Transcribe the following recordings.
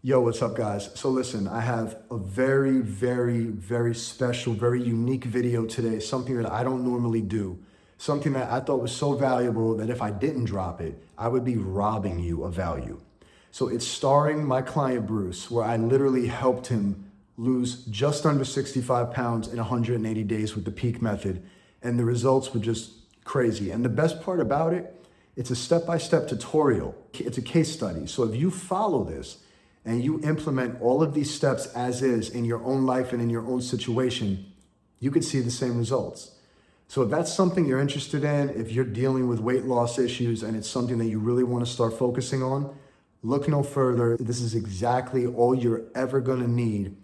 Yo, what's up, guys? So listen, I have a very special, very unique video today, something that I don't normally do, something that I thought was so valuable that if I didn't drop it, I would be robbing you of value. So it's starring my client, Bruce, where I literally helped him lose just under 65 pounds in 180 days with the P.E.A.K method. And the results were just crazy. And the best part about it, it's a step-by-step tutorial. It's a case study. So if you follow this, and you implement all of these steps as is in your own life and in your own situation, you could see the same results. So if that's something you're interested in, if you're dealing with weight loss issues and it's something that you really want to start focusing on, look no further. This is exactly all you're ever going to need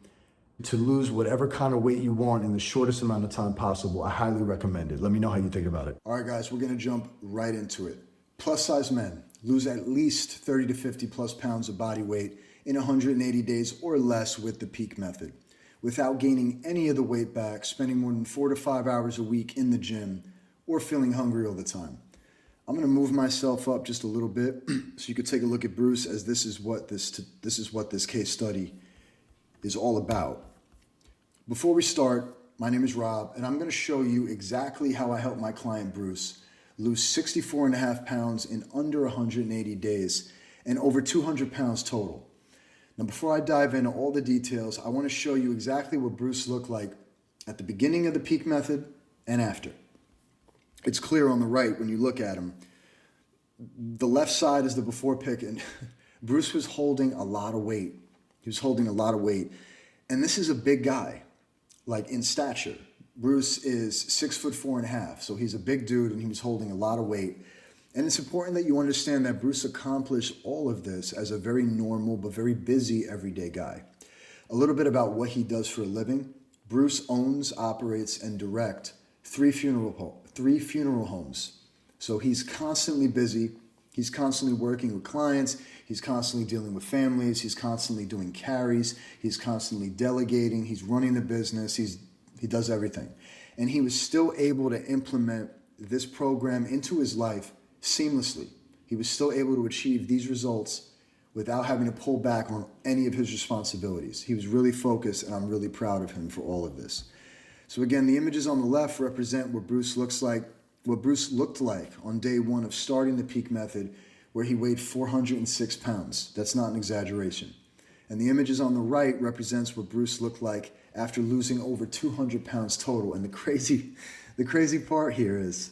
to lose whatever kind of weight you want in the shortest amount of time possible. I highly recommend it. Let me know how you think about it. All right, guys, we're going to jump right into it. Plus size men lose at least 30 to 50 plus pounds of body weight in 180 days or less with the P.E.A.K method, without gaining any of the weight back, spending more than 4 to 5 hours a week in the gym, or feeling hungry all the time. I'm gonna move myself up just a little bit so you could take a look at Bruce, as this is what this case study is all about. Before we start, my name is Rob, and I'm gonna show you exactly how I helped my client Bruce lose 64.5 pounds in under 180 days and over 200 pounds total. Now, before I dive into all the details, I want to show you exactly what Bruce looked like at the beginning of the P.E.A.K method and after. It's clear on the right when you look at him. The left side is the before pic, and Bruce was holding a lot of weight. He was holding a lot of weight. And this is a big guy, like in stature. Bruce is 6'4.5", so he's a big dude, and he was holding a lot of weight. And it's important that you understand that Bruce accomplished all of this as a very normal but very busy everyday guy. A little bit about what he does for a living. Bruce owns, operates, and directs three funeral homes. So he's constantly busy. He's constantly working with clients. He's constantly dealing with families. He's constantly doing carries. He's constantly delegating. He's running the business. He does everything. And he was still able to implement this program into his life seamlessly. He was still able to achieve these results without having to pull back on any of his responsibilities. He was really focused, and I'm really proud of him for all of this. So again, the images on the left represent what Bruce looked like on day one of starting the P.E.A.K method, where he weighed 406 pounds. That's not an exaggeration. And the images on the right represents what Bruce looked like after losing over 200 pounds total. And the crazy part here is,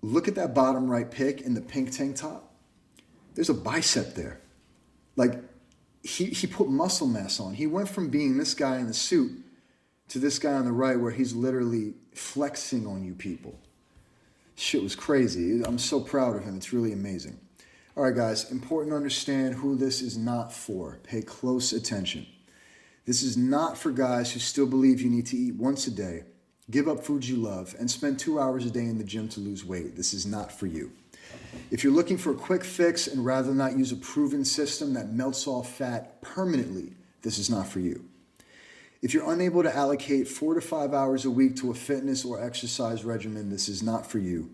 look at that bottom right pic in the pink tank top. There's a bicep there. Like, he put muscle mass on. He went from being this guy in the suit to this guy on the right, where he's literally flexing on you people. Shit was crazy. I'm so proud of him. It's really amazing. All right, guys, important to understand who this is not for. Pay close attention. This is not for guys who still believe you need to eat once a day, give up foods you love, and spend 2 hours a day in the gym to lose weight. This is not for you. If you're looking for a quick fix and rather not use a proven system that melts off fat permanently, this is not for you. If you're unable to allocate 4 to 5 hours a week to a fitness or exercise regimen, this is not for you.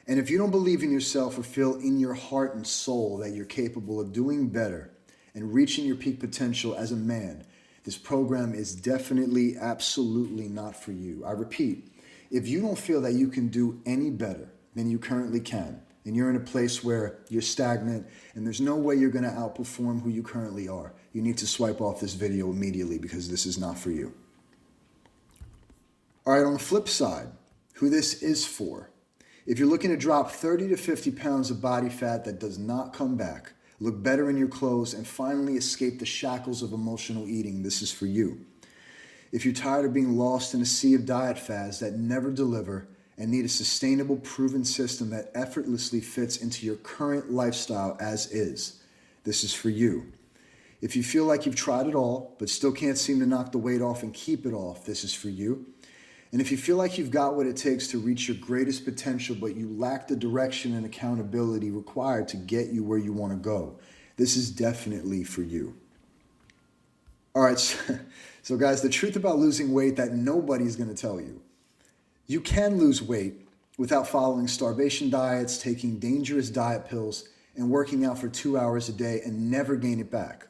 And if you don't believe in yourself or feel in your heart and soul that you're capable of doing better and reaching your peak potential as a man, this program is definitely, absolutely not for you. I repeat, if you don't feel that you can do any better than you currently can, and you're in a place where you're stagnant and there's no way you're going to outperform who you currently are, you need to swipe off this video immediately, because this is not for you. All right, on the flip side, who this is for. If you're looking to drop 30 to 50 pounds of body fat that does not come back, look better in your clothes, and finally escape the shackles of emotional eating, this is for you. If you're tired of being lost in a sea of diet fads that never deliver and need a sustainable, proven system that effortlessly fits into your current lifestyle as is, this is for you. If you feel like you've tried it all, but still can't seem to knock the weight off and keep it off, this is for you. And if you feel like you've got what it takes to reach your greatest potential, but you lack the direction and accountability required to get you where you want to go, this is definitely for you. All right, so guys, the truth about losing weight that nobody's going to tell you. You can lose weight without following starvation diets, taking dangerous diet pills, and working out for 2 hours a day and never gain it back.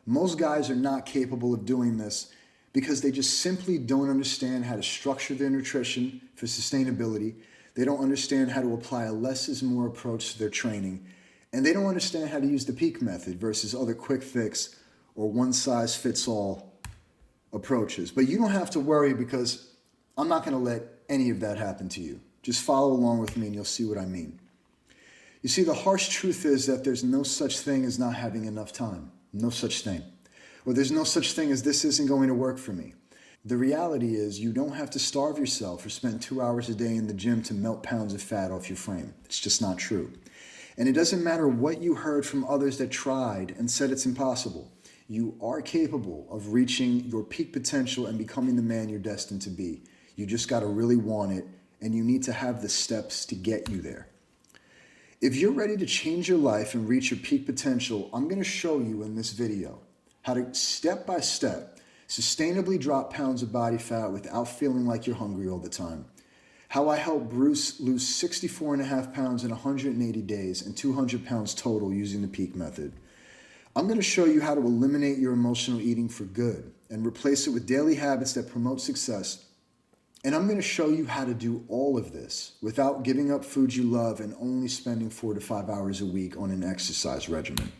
Most guys are not capable of doing this because they just simply don't understand how to structure their nutrition for sustainability. They don't understand how to apply a less is more approach to their training. And they don't understand how to use the P.E.A.K method versus other quick fix or one size fits all approaches. But you don't have to worry because I'm not going to let any of that happen to you. Just follow along with me and you'll see what I mean. You see, the harsh truth is that there's no such thing as not having enough time. No such thing. Or there's no such thing as this isn't going to work for me. The reality is you don't have to starve yourself or spend 2 hours a day in the gym to melt pounds of fat off your frame. It's just not true. And it doesn't matter what you heard from others that tried and said it's impossible. You are capable of reaching your peak potential and becoming the man you're destined to be. You just got to really want it, and you need to have the steps to get you there. If you're ready to change your life and reach your peak potential, I'm going to show you in this video how to step by step sustainably drop pounds of body fat without feeling like you're hungry all the time. How I helped Bruce lose 64.5 pounds in 180 days and 200 pounds total using the P.E.A.K method. I'm going to show you how to eliminate your emotional eating for good and replace it with daily habits that promote success. And I'm going to show you how to do all of this without giving up food you love and only spending 4 to 5 hours a week on an exercise regimen.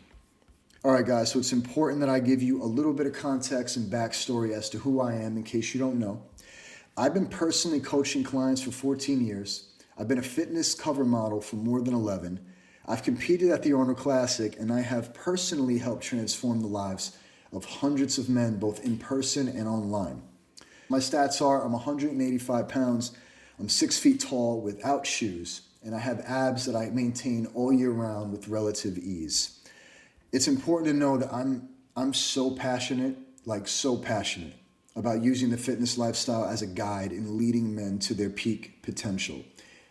All right, guys, so it's important that I give you a little bit of context and backstory as to who I am in case you don't know. I've been personally coaching clients for 14 years. I've been a fitness cover model for more than 11. I've competed at the Arnold Classic, and I have personally helped transform the lives of hundreds of men, both in person and online. My stats are I'm 185 pounds, I'm 6 feet tall without shoes, and I have abs that I maintain all year round with relative ease. It's important to know that I'm so passionate, so passionate about using the fitness lifestyle as a guide in leading men to their peak potential.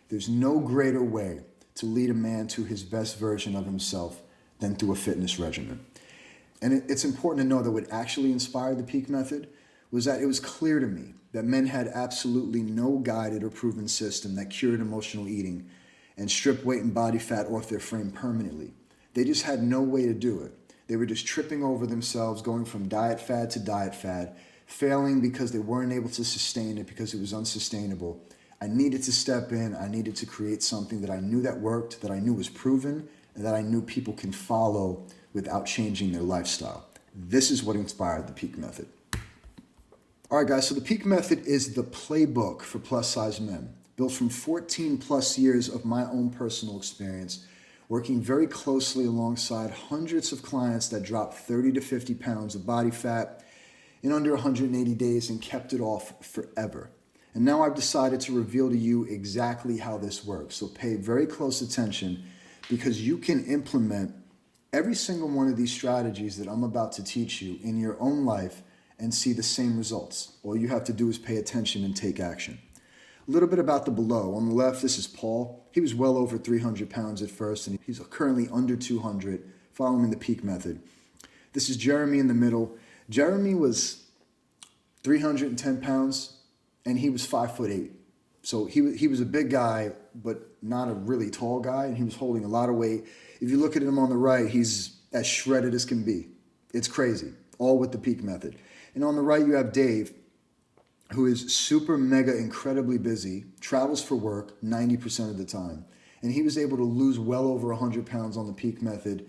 There's no greater way to lead a man to his best version of himself than through a fitness regimen. And it's important to know that what actually inspired the P.E.A.K method was that it was clear to me that men had absolutely no guided or proven system that cured emotional eating and stripped weight and body fat off their frame permanently. They just had no way to do it. They were just tripping over themselves, going from diet fad to diet fad, failing because they weren't able to sustain it because it was unsustainable. I needed to step in. I needed to create something that I knew that worked, that I knew was proven, and that I knew people can follow without changing their lifestyle. This is what inspired the P.E.A.K method. All right, guys, so the P.E.A.K method is the playbook for plus-size men, built from 14 plus years of my own personal experience, working very closely alongside hundreds of clients that dropped 30 to 50 pounds of body fat in under 180 days and kept it off forever. And now I've decided to reveal to you exactly how this works. So pay very close attention because you can implement every single one of these strategies that I'm about to teach you in your own life and see the same results. All you have to do is pay attention and take action. A little bit about the below. On the left, this is Paul. He was well over 300 pounds at first, and he's currently under 200, following the P.E.A.K method. This is Jeremy in the middle. Jeremy was 310 pounds, and he was 5'8". So he was a big guy, but not a really tall guy, and he was holding a lot of weight. If you look at him on the right, he's as shredded as can be. It's crazy, all with the P.E.A.K method. And on the right, you have Dave, who is super mega incredibly busy, travels for work 90% of the time. And he was able to lose well over 100 pounds on the P.E.A.K method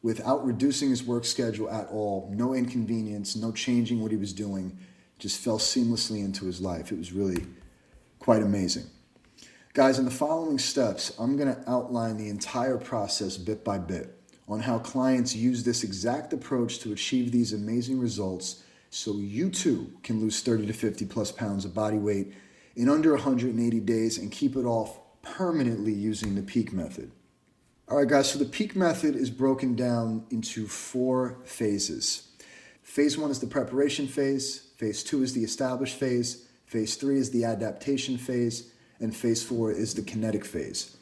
without reducing his work schedule at all, no inconvenience, no changing what he was doing, just fell seamlessly into his life. It was really quite amazing. Guys, in the following steps, I'm going to outline the entire process bit by bit on how clients use this exact approach to achieve these amazing results so you too can lose 30 to 50 plus pounds of body weight in under 180 days and keep it off permanently using the P.E.A.K method. All right, guys, so the P.E.A.K method is broken down into 4 phases. Phase 1 is the preparation phase. Phase 2 is the established phase. Phase 3 is the adaptation phase. And phase 4 is the kinetic phase.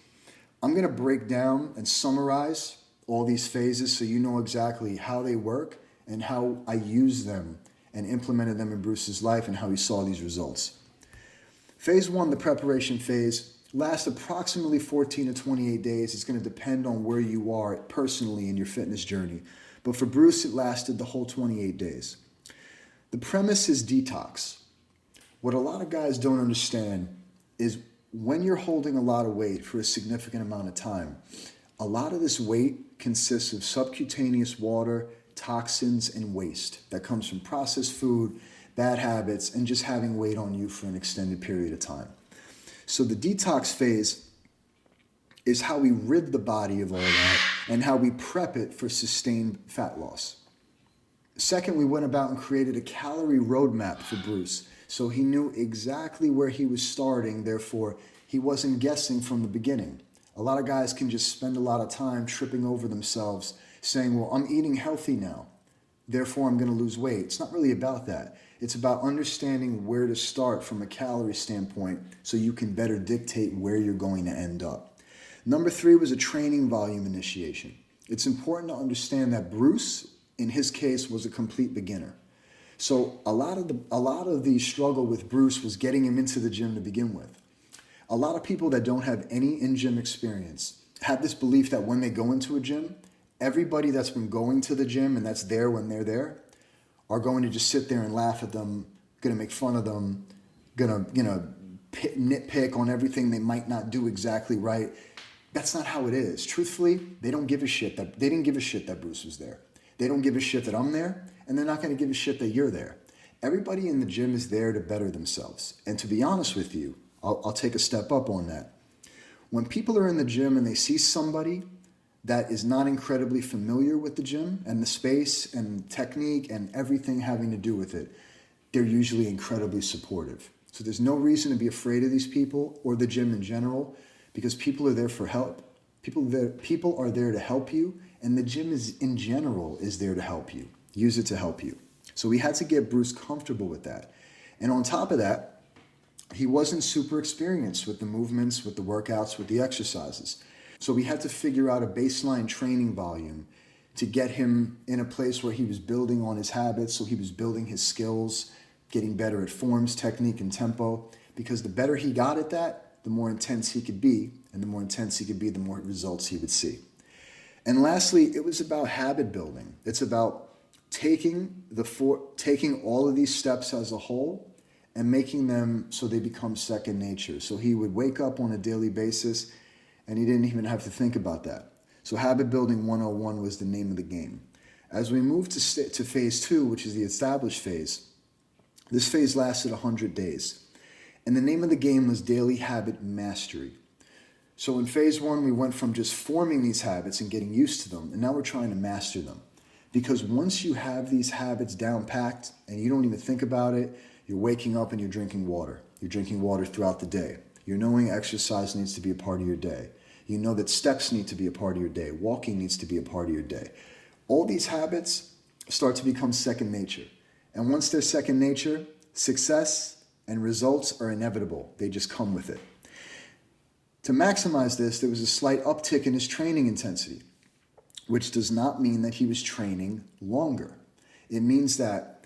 I'm going to break down and summarize all these phases so you know exactly how they work and how I use them and implemented them in Bruce's life and how he saw these results. Phase 1, the preparation phase, last approximately 14 to 28 days. It's going to depend on where you are personally in your fitness journey. But for Bruce, it lasted the whole 28 days. The premise is detox. What a lot of guys don't understand is when you're holding a lot of weight for a significant amount of time, a lot of this weight consists of subcutaneous water, toxins, and waste that comes from processed food, bad habits, and just having weight on you for an extended period of time. So the detox phase is how we rid the body of all that and how we prep it for sustained fat loss. Second, we went about and created a calorie roadmap for Bruce. So he knew exactly where he was starting, therefore he wasn't guessing from the beginning. A lot of guys can just spend a lot of time tripping over themselves saying, well, I'm eating healthy now, therefore I'm going to lose weight. It's not really about that. It's about understanding where to start from a calorie standpoint so you can better dictate where you're going to end up. Number 3 was a training volume initiation. It's important to understand that Bruce, in his case, was a complete beginner. So a lot of the struggle with Bruce was getting him into the gym to begin with. A lot of people that don't have any in-gym experience have this belief that when they go into a gym, everybody that's been going to the gym and that's there when they're there are going to just sit there and laugh at them, going to make fun of them, going to nitpick on everything they might not do exactly right. That's not how it is. Truthfully, they didn't give a shit that Bruce was there. They don't give a shit that I'm there, and they're not going to give a shit that you're there. Everybody in the gym is there to better themselves. And to be honest with you, I'll take a step up on that. When people are in the gym and they see somebody that is not incredibly familiar with the gym and the space and technique and everything having to do with it, they're usually incredibly supportive. So there's no reason to be afraid of these people or the gym in general, because people are there for help. People are there to help you, and the gym in general is there to help you. Use it to help you. So we had to get Bruce comfortable with that. And on top of that, he wasn't super experienced with the movements, with the workouts, with the exercises. So we had to figure out a baseline training volume to get him in a place where he was building on his habits, so he was building his skills, getting better at forms, technique, and tempo. Because the better he got at that, the more intense he could be, and the more intense he could be, the more results he would see. And lastly, it was about habit building. It's about taking all of these steps as a whole and making them so they become second nature. So he would wake up on a daily basis and he didn't even have to think about that. So Habit Building 101 was the name of the game. As we moved to phase 2, which is the established phase, this phase lasted 100 days. And the name of the game was Daily Habit Mastery. So in phase 1, we went from just forming these habits and getting used to them, and now we're trying to master them. Because once you have these habits down packed and you don't even think about it, you're waking up and you're drinking water. You're drinking water throughout the day. You're knowing exercise needs to be a part of your day. You know that steps need to be a part of your day. Walking needs to be a part of your day. All these habits start to become second nature. And once they're second nature, success and results are inevitable. They just come with it. To maximize this, there was a slight uptick in his training intensity, which does not mean that he was training longer. It means that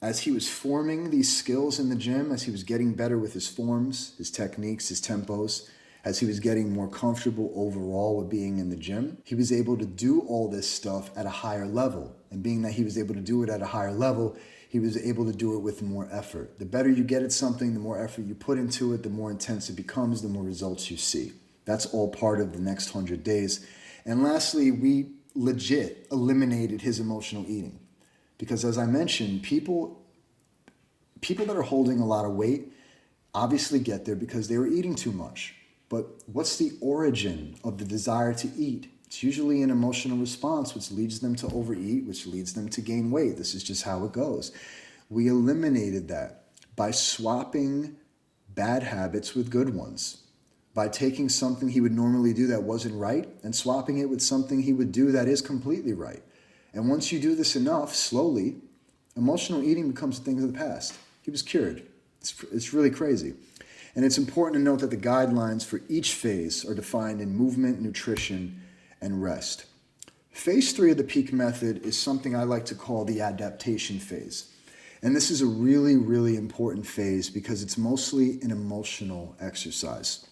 as he was forming these skills in the gym, as he was getting better with his forms, his techniques, his tempos, as he was getting more comfortable overall with being in the gym, he was able to do all this stuff at a higher level. And being that he was able to do it at a higher level, he was able to do it with more effort. The better you get at something, the more effort you put into it, the more intense it becomes, the more results you see. That's all part of the next 100 days. And lastly, we legit eliminated his emotional eating. Because as I mentioned, people that are holding a lot of weight obviously get there because they were eating too much. But what's the origin of the desire to eat? It's usually an emotional response, which leads them to overeat, which leads them to gain weight. This is just how it goes. We eliminated that by swapping bad habits with good ones, by taking something he would normally do that wasn't right and swapping it with something he would do that is completely right. And once you do this enough, slowly, emotional eating becomes a thing of the past. He was cured. It's really crazy. And it's important to note that the guidelines for each phase are defined in movement, nutrition, and rest. Phase 3 of the P.E.A.K method is something I like to call the adaptation phase. And this is a really, really important phase because it's mostly an emotional exercise.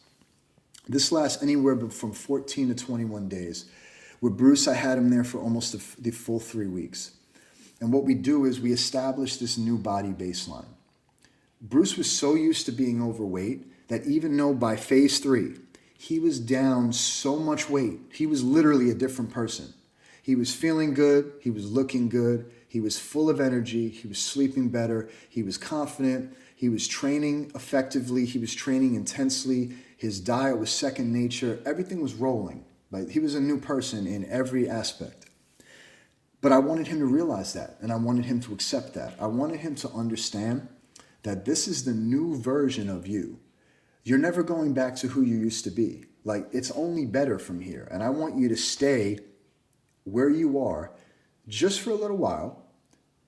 This lasts anywhere from 14 to 21 days. With Bruce, I had him there for almost the full 3 weeks. And what we do is we establish this new body baseline. Bruce was so used to being overweight that even though by phase 3, he was down so much weight, he was literally a different person. He was feeling good, he was looking good, he was full of energy, he was sleeping better, he was confident, he was training effectively, he was training intensely, his diet was second nature, everything was rolling. Like, he was a new person in every aspect. But I wanted him to realize that, and I wanted him to accept that. I wanted him to understand that this is the new version of you. You're never going back to who you used to be. Like, it's only better from here. And I want you to stay where you are just for a little while,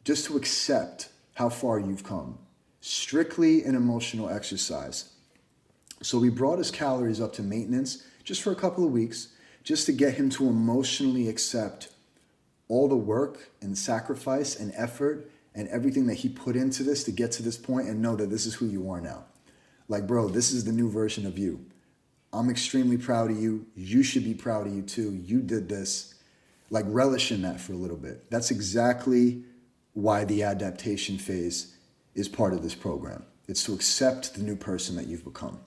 just to accept how far you've come. Strictly an emotional exercise. So we brought his calories up to maintenance just for a couple of weeks, just to get him to emotionally accept all the work and sacrifice and effort and everything that he put into this to get to this point, and know that this is who you are now. Like, bro, this is the new version of you. I'm extremely proud of you. You should be proud of you too. You did this. Like, relish in that for a little bit. That's exactly why the adaptation phase is part of this program. It's to accept the new person that you've become.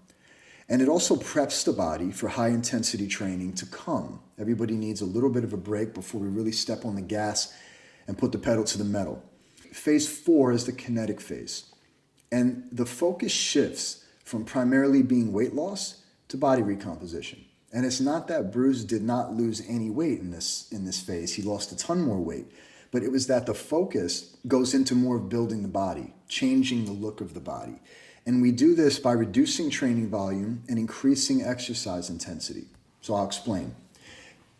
And it also preps the body for high intensity training to come. Everybody needs a little bit of a break before we really step on the gas and put the pedal to the metal. Phase 4 is the kinetic phase. And the focus shifts from primarily being weight loss to body recomposition. And it's not that Bruce did not lose any weight in this phase. He lost a ton more weight. But it was that the focus goes into more of building the body, changing the look of the body. And we do this by reducing training volume and increasing exercise intensity. So I'll explain.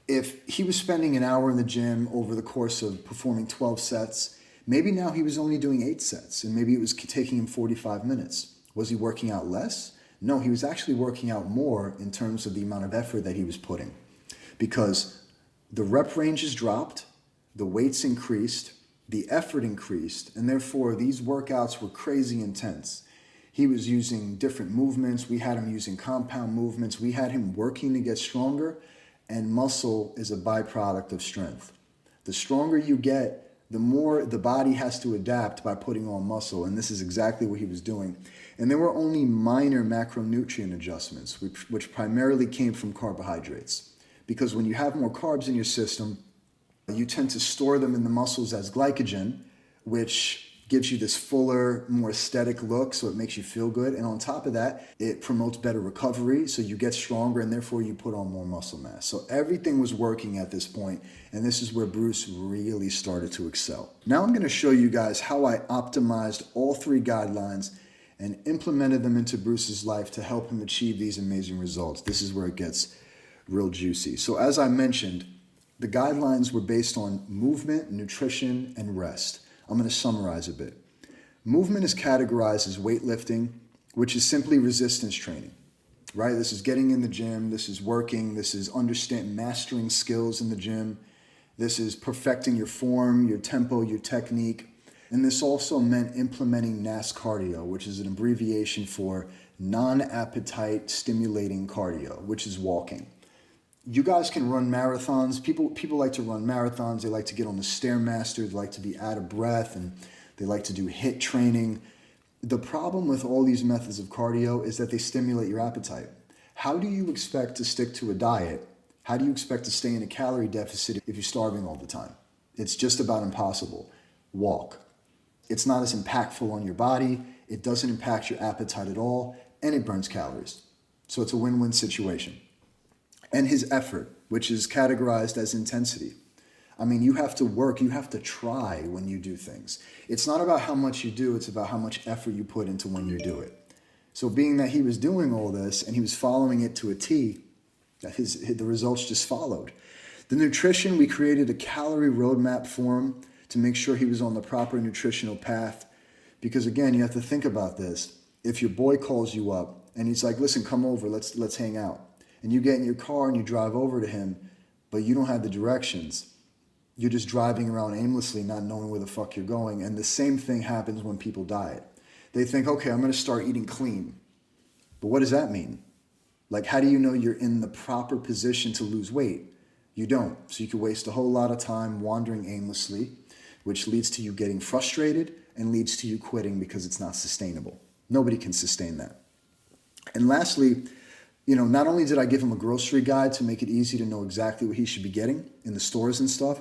If he was spending an hour in the gym over the course of performing 12 sets, maybe now he was only doing 8 sets, and maybe it was taking him 45 minutes. Was he working out less? No, he was actually working out more in terms of the amount of effort that he was putting, because the rep ranges dropped, the weights increased, the effort increased, and therefore these workouts were crazy intense. He was using different movements. We had him using compound movements. We had him working to get stronger, and muscle is a byproduct of strength. The stronger you get, the more the body has to adapt by putting on muscle, and this is exactly what he was doing. And there were only minor macronutrient adjustments, which primarily came from carbohydrates. Because when you have more carbs in your system, you tend to store them in the muscles as glycogen, which gives you this fuller, more aesthetic look, so it makes you feel good. And on top of that, it promotes better recovery, so you get stronger, and therefore you put on more muscle mass. So everything was working at this point, and this is where Bruce really started to excel. Now I'm going to show you guys how I optimized all 3 guidelines and implemented them into Bruce's life to help him achieve these amazing results. This is where it gets real juicy. So as I mentioned, the guidelines were based on movement, nutrition, and rest. I'm going to summarize a bit. Movement is categorized as weightlifting, which is simply resistance training, right? This is getting in the gym. This is working. This is mastering skills in the gym. This is perfecting your form, your tempo, your technique. And this also meant implementing NAS cardio, which is an abbreviation for non-appetite stimulating cardio, which is walking. You guys can run marathons. People like to run marathons. They like to get on the Stairmaster. They like to be out of breath, and they like to do HIIT training. The problem with all these methods of cardio is that they stimulate your appetite. How do you expect to stick to a diet? How do you expect to stay in a calorie deficit if you're starving all the time? It's just about impossible. Walk. It's not as impactful on your body. It doesn't impact your appetite at all, and it burns calories. So it's a win-win situation. And his effort, which is categorized as intensity. I mean, you have to work, you have to try when you do things. It's not about how much you do, it's about how much effort you put into when you do it. So being that he was doing all this and he was following it to a T, the results just followed. The nutrition, we created a calorie roadmap for him to make sure he was on the proper nutritional path. Because again, you have to think about this. If your boy calls you up and he's like, listen, come over, let's hang out. And you get in your car and you drive over to him, but you don't have the directions. You're just driving around aimlessly, not knowing where the fuck you're going. And the same thing happens when people diet. They think, okay, I'm going to start eating clean. But what does that mean? Like, how do you know you're in the proper position to lose weight? You don't. So you could waste a whole lot of time wandering aimlessly, which leads to you getting frustrated and leads to you quitting because it's not sustainable. Nobody can sustain that. And lastly, not only did I give him a grocery guide to make it easy to know exactly what he should be getting in the stores and stuff,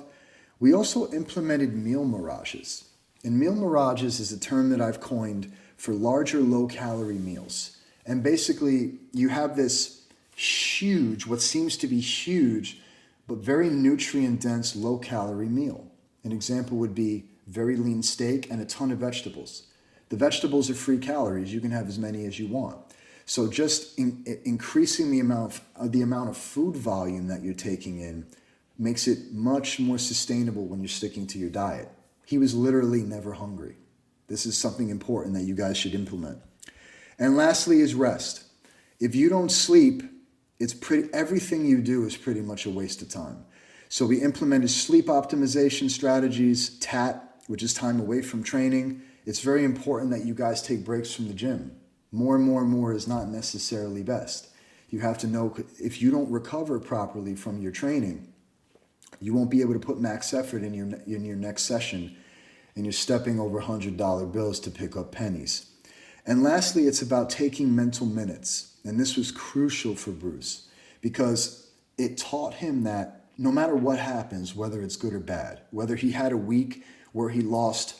we also implemented meal mirages. And meal mirages is a term that I've coined for larger low-calorie meals. And basically, you have this huge, what seems to be huge, but very nutrient-dense low-calorie meal. An example would be very lean steak and a ton of vegetables. The vegetables are free calories. You can have as many as you want. So just increasing the amount of food volume that you're taking in makes it much more sustainable when you're sticking to your diet. He was literally never hungry. This is something important that you guys should implement. And lastly is rest. If you don't sleep, everything you do is pretty much a waste of time. So we implemented sleep optimization strategies, TAT, which is time away from training. It's very important that you guys take breaks from the gym. More and more and more is not necessarily best. You have to know if you don't recover properly from your training, you won't be able to put max effort in your next session, and you're stepping over $100 bills to pick up pennies. And lastly, it's about taking mental minutes. And this was crucial for Bruce because it taught him that no matter what happens, whether it's good or bad, whether he had a week where he lost,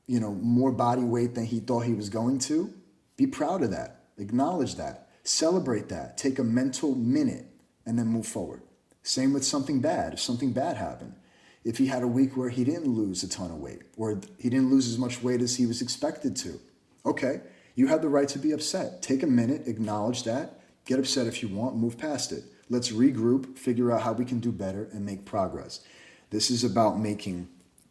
more body weight than he thought he was going to, be proud of that. Acknowledge that. Celebrate that. Take a mental minute and then move forward. Same with something bad. If something bad happened, if he had a week where he didn't lose a ton of weight or he didn't lose as much weight as he was expected to, okay, you have the right to be upset. Take a minute, acknowledge that, get upset if you want, move past it. Let's regroup, figure out how we can do better and make progress. This is about making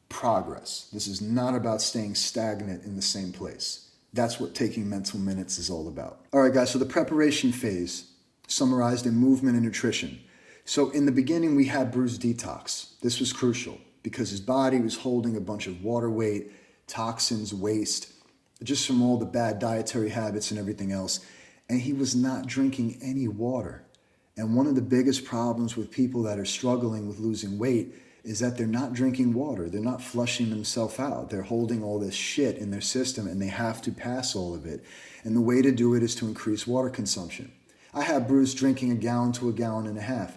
progress. This is not about staying stagnant in the same place. That's what taking mental minutes is all about. All right, guys, so the preparation phase summarized in movement and nutrition. So in the beginning, we had Bruce detox. This was crucial because his body was holding a bunch of water weight, toxins, waste, just from all the bad dietary habits and everything else. And he was not drinking any water. And one of the biggest problems with people that are struggling with losing weight is that they're not drinking water. They're not flushing themselves out. They're holding all this shit in their system and they have to pass all of it. And the way to do it is to increase water consumption. I had Bruce drinking 1 gallon to 1.5 gallons.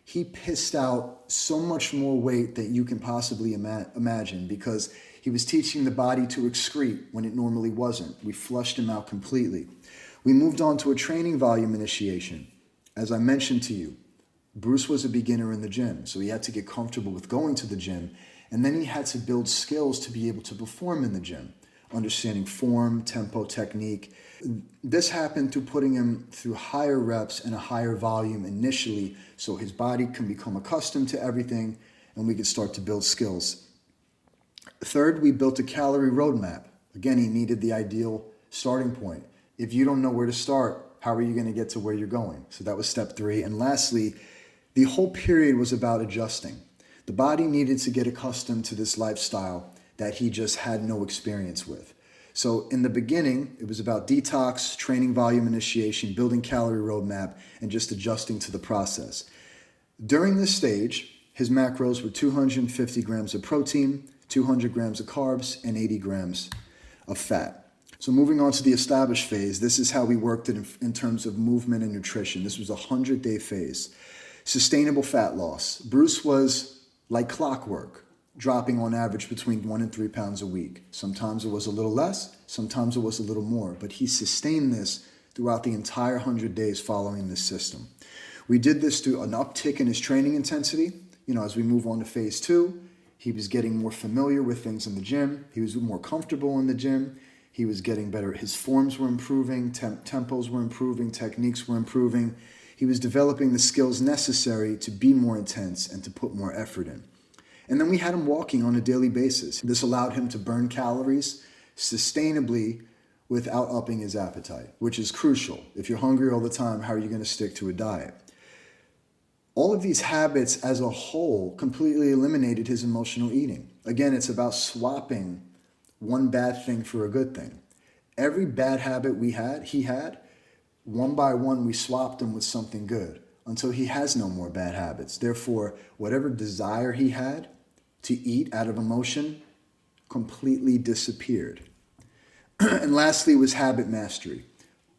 He pissed out so much more weight that you can possibly imagine because he was teaching the body to excrete when it normally wasn't. We flushed him out completely. We moved on to a training volume initiation. As I mentioned to you, Bruce was a beginner in the gym, so he had to get comfortable with going to the gym, and then he had to build skills to be able to perform in the gym, understanding form, tempo, technique. This happened through putting him through higher reps and a higher volume initially, so his body can become accustomed to everything, and we could start to build skills. Third, we built a calorie roadmap. Again, he needed the ideal starting point. If you don't know where to start, how are you going to get to where you're going? So that was step 3. And lastly, the whole period was about adjusting. The body needed to get accustomed to this lifestyle that he just had no experience with. So in the beginning, it was about detox, training volume initiation, building calorie roadmap, and just adjusting to the process. During this stage, his macros were 250 grams of protein, 200 grams of carbs, and 80 grams of fat. So moving on to the established phase, this is how we worked it in terms of movement and nutrition. This was a 100-day phase. Sustainable fat loss. Bruce was like clockwork, dropping on average between 1 and 3 pounds a week. Sometimes it was a little less, sometimes it was a little more, but he sustained this throughout the entire 100 days following this system. We did this through an uptick in his training intensity. As we move on to phase 2, he was getting more familiar with things in the gym. He was more comfortable in the gym. He was getting better. His forms were improving, tempos were improving, techniques were improving. He was developing the skills necessary to be more intense and to put more effort in. And then we had him walking on a daily basis. This allowed him to burn calories sustainably without upping his appetite, which is crucial. If you're hungry all the time, how are you going to stick to a diet? All of these habits as a whole completely eliminated his emotional eating. Again, it's about swapping one bad thing for a good thing. Every bad habit he had, one by one, we swapped him with something good until he has no more bad habits. Therefore, whatever desire he had to eat out of emotion completely disappeared. And lastly was habit mastery.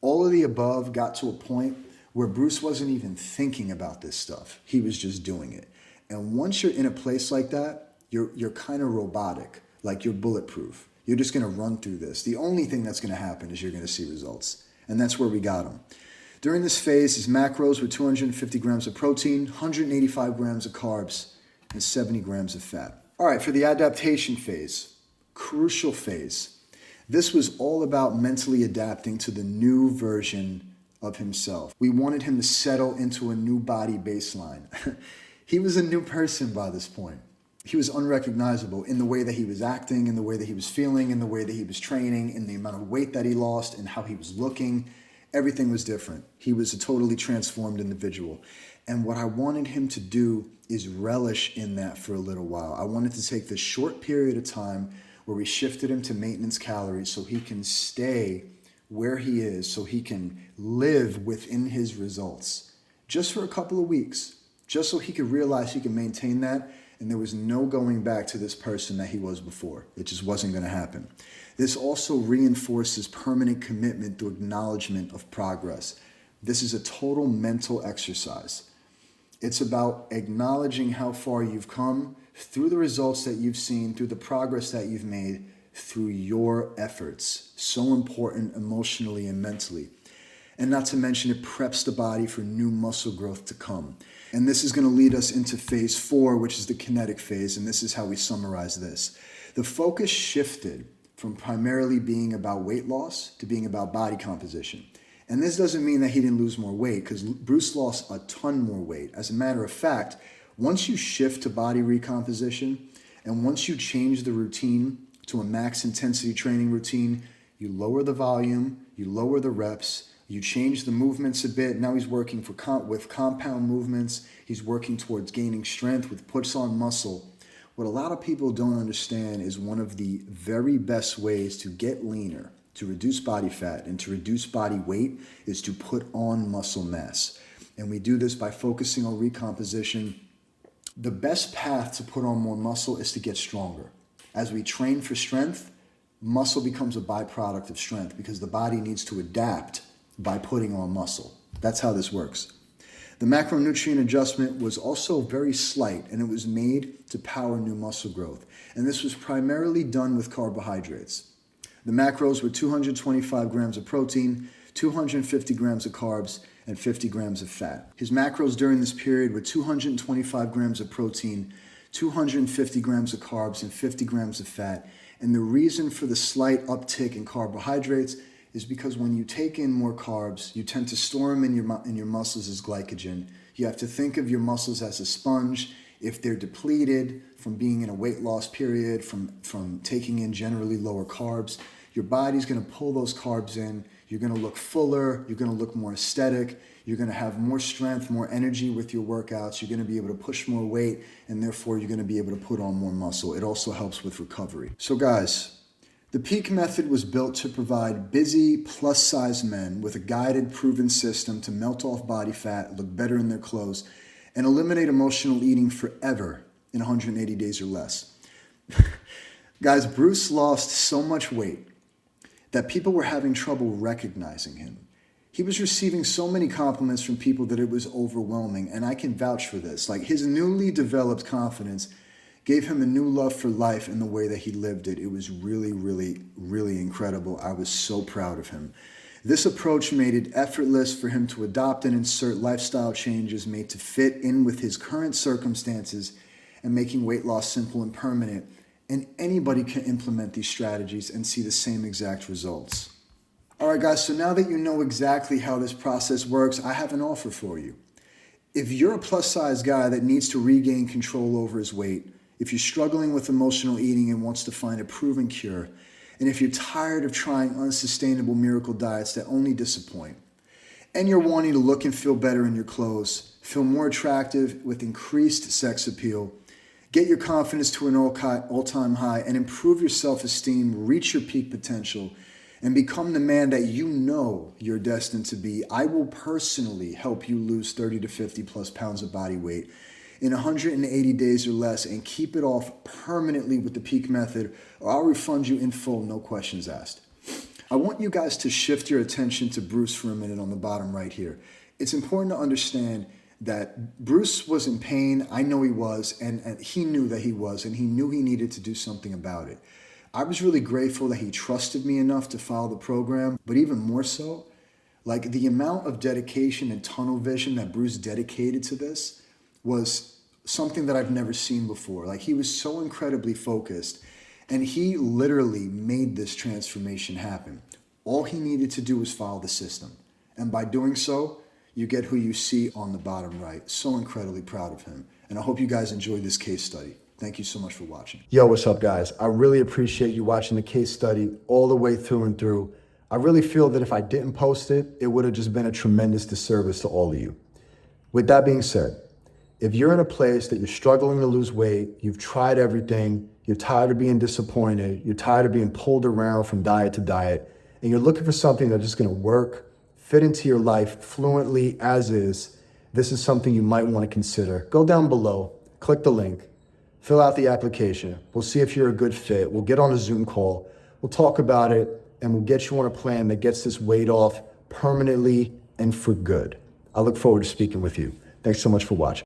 All of the above got to a point where Bruce wasn't even thinking about this stuff. He was just doing it. And once you're in a place like that, you're kind of robotic, like you're bulletproof. You're just going to run through this. The only thing that's going to happen is you're going to see results. And that's where we got him. During this phase, his macros were 250 grams of protein, 185 grams of carbs, and 70 grams of fat. All right, for the adaptation phase, crucial phase. This was all about mentally adapting to the new version of himself. We wanted him to settle into a new body baseline. He was a new person by this point. He was unrecognizable in the way that he was acting, in the way that he was feeling, in the way that he was training, in the amount of weight that he lost, and how he was looking. Everything was different. He was a totally transformed individual. And what I wanted him to do is relish in that for a little while. I wanted to take this short period of time where we shifted him to maintenance calories so he can stay where he is, so he can live within his results just for a couple of weeks, just so he could realize he could maintain that. And there was no going back to this person that he was before. It just wasn't going to happen. This also reinforces permanent commitment through acknowledgement of progress. This is a total mental exercise. It's about acknowledging how far you've come through the results that you've seen, through the progress that you've made, through your efforts. So important emotionally and mentally. And not to mention, it preps the body for new muscle growth to come. And this is going to lead us into phase 4, which is the kinetic phase. And this is how we summarize this. The focus shifted from primarily being about weight loss to being about body composition. And this doesn't mean that he didn't lose more weight, because Bruce lost a ton more weight. As a matter of fact, once you shift to body recomposition, and once you change the routine to a max intensity training routine, you lower the volume, you lower the reps, you change the movements a bit. Now he's working with compound movements. He's working towards gaining strength with puts on muscle. What a lot of people don't understand is one of the very best ways to get leaner, to reduce body fat, and to reduce body weight is to put on muscle mass. And we do this by focusing on recomposition. The best path to put on more muscle is to get stronger. As we train for strength, muscle becomes a byproduct of strength because the body needs to adapt by putting on muscle. That's how this works. The macronutrient adjustment was also very slight, and it was made to power new muscle growth. And this was primarily done with carbohydrates. The macros were 225 grams of protein, 250 grams of carbs, and 50 grams of fat. His macros during this period were 225 grams of protein, 250 grams of carbs, and 50 grams of fat. And the reason for the slight uptick in carbohydrates is because when you take in more carbs, you tend to store them in your muscles as glycogen. You have to think of your muscles as a sponge. If they're depleted from being in a weight loss period, from taking in generally lower carbs, your body's going to pull those carbs in. You're going to look fuller. You're going to look more aesthetic. You're going to have more strength, more energy with your workouts. You're going to be able to push more weight, and therefore you're going to be able to put on more muscle. It also helps with recovery. So guys, the P.E.A.K method was built to provide busy, plus-size men with a guided, proven system to melt off body fat, look better in their clothes, and eliminate emotional eating forever in 180 days or less. Guys, Bruce lost so much weight that people were having trouble recognizing him. He was receiving so many compliments from people that it was overwhelming, and I can vouch for this. Like, his newly developed confidence gave him a new love for life in the way that he lived it. It was really, really, really incredible. I was so proud of him. This approach made it effortless for him to adopt and insert lifestyle changes made to fit in with his current circumstances and making weight loss simple and permanent. And anybody can implement these strategies and see the same exact results. All right, guys, so now that you know exactly how this process works, I have an offer for you. If you're a plus-size guy that needs to regain control over his weight, if you're struggling with emotional eating and wants to find a proven cure, and if you're tired of trying unsustainable miracle diets that only disappoint, and you're wanting to look and feel better in your clothes, feel more attractive with increased sex appeal, get your confidence to an all-time high, and improve your self-esteem, reach your peak potential, and become the man that you know you're destined to be, I will personally help you lose 30 to 50 plus pounds of body weight in 180 days or less and keep it off permanently with the P.E.A.K method, or I'll refund you in full, no questions asked. I want you guys to shift your attention to Bruce for a minute on the bottom right here. It's important to understand that Bruce was in pain. I know he was, and he knew that he was, and he knew he needed to do something about it. I was really grateful that he trusted me enough to follow the program, but even more so, like the amount of dedication and tunnel vision that Bruce dedicated to this was something that I've never seen before. Like, he was so incredibly focused, and he literally made this transformation happen. All he needed to do was follow the system. And by doing so, you get who you see on the bottom right. So incredibly proud of him. And I hope you guys enjoyed this case study. Thank you so much for watching. Yo, what's up, guys? I really appreciate you watching the case study all the way through and through. I really feel that if I didn't post it, it would have just been a tremendous disservice to all of you. With that being said, if you're in a place that you're struggling to lose weight, you've tried everything, you're tired of being disappointed, you're tired of being pulled around from diet to diet, and you're looking for something that's just gonna work, fit into your life fluently as is, this is something you might wanna consider. Go down below, click the link, fill out the application. We'll see if you're a good fit. We'll get on a Zoom call. We'll talk about it, and we'll get you on a plan that gets this weight off permanently and for good. I look forward to speaking with you. Thanks so much for watching.